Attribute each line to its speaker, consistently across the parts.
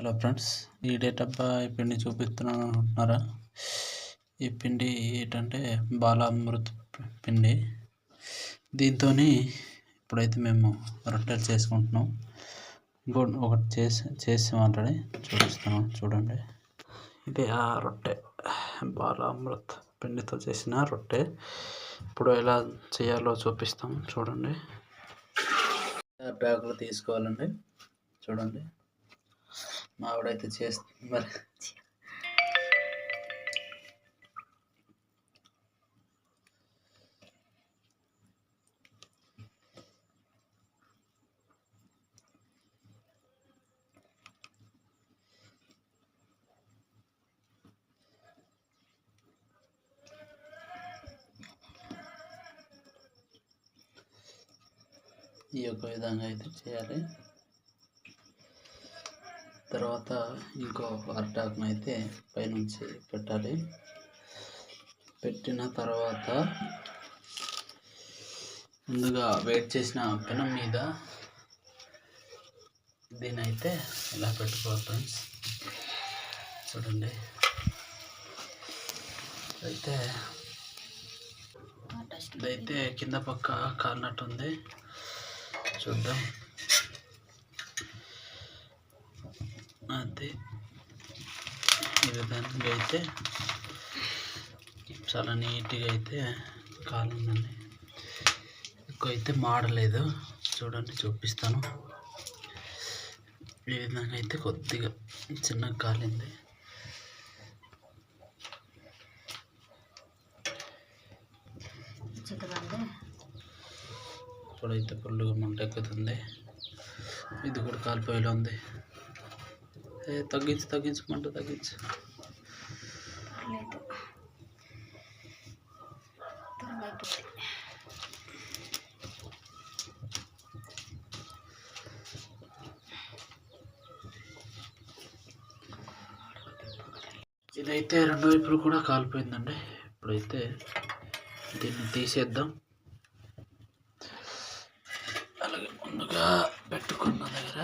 Speaker 1: Hello friends, ఈ డబ్బా ఈ పిండి చూపిస్తున్నాను అనుకుంటున్నారా? ఈ పిండి ఏంటంటే బాలామృత్ పిండి. దీంతో ఇప్పుడైతే మేము రొట్టెలు చేసుకుంటున్నాం. ఒకటి చేసి మాట్లాడి చూపిస్తున్నాం, చూడండి. ఇది ఆ రొట్టె, బాలామృత్ పిండితో చేసిన రొట్టె. ఇప్పుడు ఎలా చేయాలో చూపిస్తాం, చూడండి. బ్యాగులు తీసుకోవాలండి, చూడండి. మా ఆవిడైతే చేస్తుంది మరి. ఈ యొక్క విధంగా అయితే చేయాలి. తర్వాత ఇంకో అరటాకును అయితే పైనుంచి పెట్టాలి. పెట్టిన తర్వాత ముందుగా వేడి చేసిన పెనం మీద దీని అయితే ఇలా పెట్టుకోవాలి ఫ్రెండ్స్, చూడండి. ఇదైతే కింద పక్క కాలినట్టుంది, చూద్దాం. అది ఈ విధంగా అయితే చాలా నీట్గా అయితే కాలిందండి. ఎక్కువ అయితే మాడలేదు, చూడండి, చూపిస్తాను. ఈ విధంగా అయితే కొద్దిగా చిన్నగా కాలింది. ఇప్పుడైతే ఫుల్గా మంట ఎక్కుతుంది. ఇది కూడా కాలిపోయేలా ఉంది. తగ్గించు మంట తగ్గించు. ఇదైతే రెండు వైపులు కూడా కాలిపోయిందండి. ఇప్పుడైతే దీన్ని తీసేద్దాం. అలాగే ముందుగా పెట్టుకున్న దగ్గర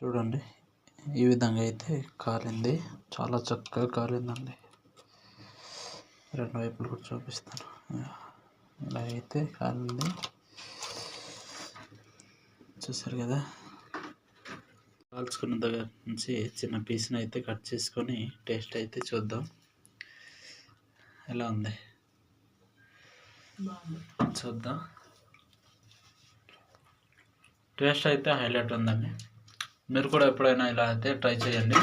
Speaker 1: చూడండి, ఈ విధంగా అయితే కాలింది. చాలా చక్కగా కాలిందండి. రెండు వైపులు కూడా చూపిస్తాను. ఇలా అయితే కాలింది, చూసారు కదా. కాల్చుకున్న దగ్గర నుంచి చిన్న పీస్ని అయితే కట్ చేసుకొని టేస్ట్ అయితే చూద్దాం ఎలా ఉంది. చూద్దాం. టేస్ట్ అయితే హైలైట్ ఉందండి. మీరు కూడా ఎప్పుడైనా ఇలా అయితే ట్రై చేయండి.